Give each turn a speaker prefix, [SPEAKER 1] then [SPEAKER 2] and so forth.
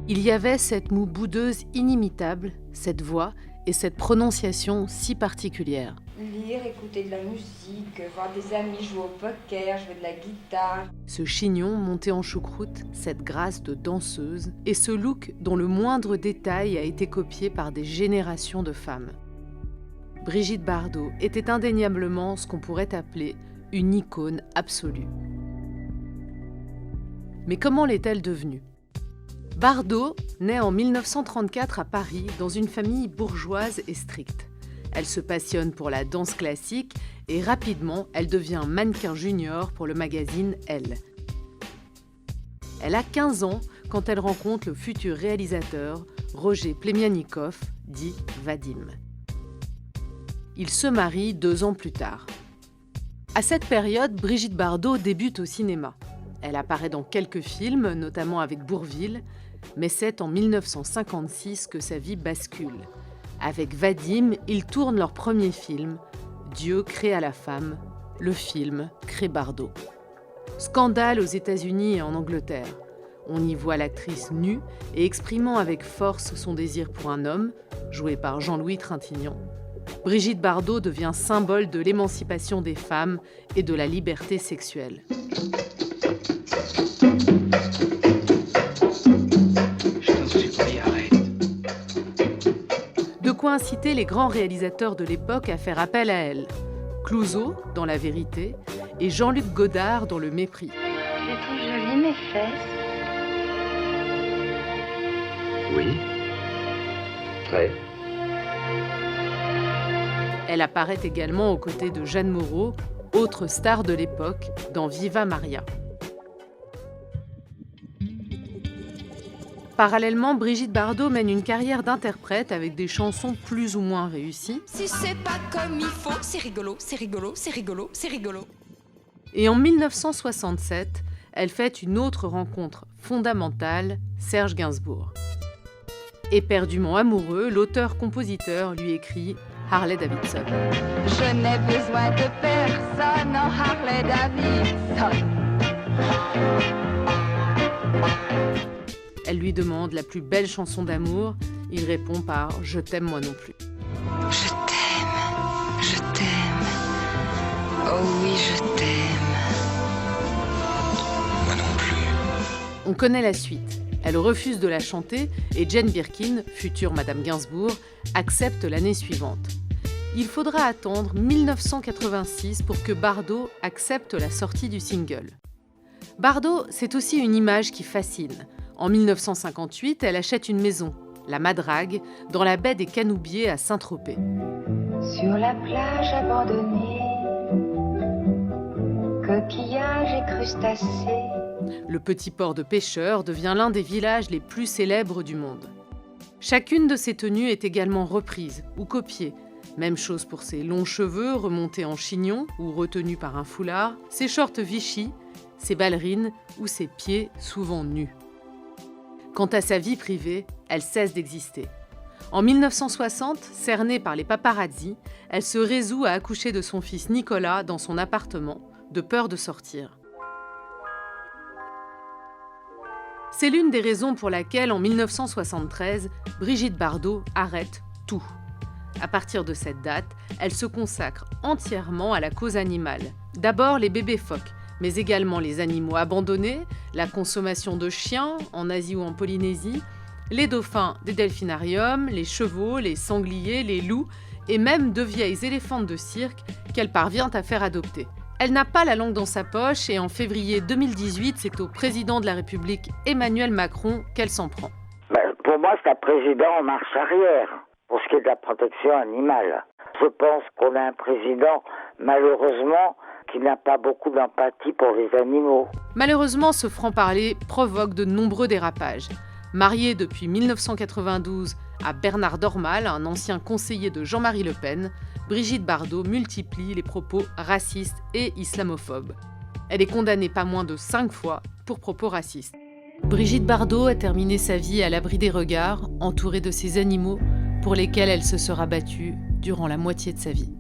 [SPEAKER 1] Il y avait cette moue boudeuse inimitable, cette voix et cette prononciation si particulière.
[SPEAKER 2] Lire, écouter de la musique, voir des amis jouer au poker, jouer de la guitare.
[SPEAKER 1] Ce chignon monté en choucroute, cette grâce de danseuse et ce look dont le moindre détail a été copié par des générations de femmes. Brigitte Bardot était indéniablement ce qu'on pourrait appeler une icône absolue. Mais comment l'est-elle devenue ? Bardot naît en 1934 à Paris dans une famille bourgeoise et stricte. Elle se passionne pour la danse classique et rapidement, elle devient mannequin junior pour le magazine Elle. Elle a 15 ans quand elle rencontre le futur réalisateur Roger Plemiannikov, dit Vadim. Ils se marient 2 ans plus tard. À cette période, Brigitte Bardot débute au cinéma. Elle apparaît dans quelques films, notamment avec Bourvil, mais c'est en 1956 que sa vie bascule. Avec Vadim, ils tournent leur premier film, Dieu créa la femme. Le film crée Bardot. Scandale aux États-Unis et en Angleterre. On y voit l'actrice nue et exprimant avec force son désir pour un homme, joué par Jean-Louis Trintignant. Brigitte Bardot devient symbole de l'émancipation des femmes et de la liberté sexuelle.
[SPEAKER 3] Je t'en supplie, arrête.
[SPEAKER 1] De quoi inciter les grands réalisateurs de l'époque à faire appel à elle. Clouzot, dans La Vérité, et Jean-Luc Godard, dans Le Mépris.
[SPEAKER 2] Je les trouve jolies, mes fesses.
[SPEAKER 3] Oui. Très.
[SPEAKER 1] Elle apparaît également aux côtés de Jeanne Moreau, autre star de l'époque, dans Viva Maria. Parallèlement, Brigitte Bardot mène une carrière d'interprète avec des chansons plus ou moins réussies.
[SPEAKER 4] Si c'est pas comme il faut, c'est rigolo, c'est rigolo, c'est rigolo, c'est rigolo.
[SPEAKER 1] Et en 1967, elle fait une autre rencontre fondamentale, Serge Gainsbourg. Éperdument amoureux, l'auteur-compositeur lui écrit Harley Davidson.
[SPEAKER 2] Je n'ai besoin de personne en Harley Davidson.
[SPEAKER 1] Elle lui demande la plus belle chanson d'amour. Il répond par « Je t'aime moi non plus ».
[SPEAKER 4] Je t'aime, je t'aime. Oh oui, je t'aime.
[SPEAKER 3] Moi non plus.
[SPEAKER 1] On connaît la suite. Elle refuse de la chanter et Jane Birkin, future Madame Gainsbourg, accepte l'année suivante. Il faudra attendre 1986 pour que Bardot accepte la sortie du single. Bardot, c'est aussi une image qui fascine. En 1958, elle achète une maison, la Madrague, dans la baie des Canoubiers à Saint-Tropez.
[SPEAKER 2] Sur la plage abandonnée, coquillages et crustacés.
[SPEAKER 1] Le petit port de pêcheurs devient l'un des villages les plus célèbres du monde. Chacune de ses tenues est également reprise ou copiée. Même chose pour ses longs cheveux remontés en chignon ou retenus par un foulard, ses shorts Vichy, ses ballerines ou ses pieds souvent nus. Quant à sa vie privée, elle cesse d'exister. En 1960, cernée par les paparazzis, elle se résout à accoucher de son fils Nicolas dans son appartement, de peur de sortir. C'est l'une des raisons pour laquelle, en 1973, Brigitte Bardot arrête tout. À partir de cette date, elle se consacre entièrement à la cause animale. D'abord les bébés phoques, mais également les animaux abandonnés, la consommation de chiens en Asie ou en Polynésie, les dauphins des delphinariums, les chevaux, les sangliers, les loups et même 2 vieilles éléphantes de cirque qu'elle parvient à faire adopter. Elle n'a pas la langue dans sa poche et en février 2018, c'est au président de la République Emmanuel Macron qu'elle s'en prend.
[SPEAKER 5] Pour moi, c'est un président en marche arrière pour ce qui est de la protection animale. Je pense qu'on a un président, malheureusement, qui n'a pas beaucoup d'empathie pour les animaux.
[SPEAKER 1] Malheureusement, ce franc-parler provoque de nombreux dérapages. Mariée depuis 1992 à Bernard Dormal, un ancien conseiller de Jean-Marie Le Pen, Brigitte Bardot multiplie les propos racistes et islamophobes. Elle est condamnée pas moins de 5 fois pour propos racistes. Brigitte Bardot a terminé sa vie à l'abri des regards, entourée de ces animaux pour lesquels elle se sera battue durant la moitié de sa vie.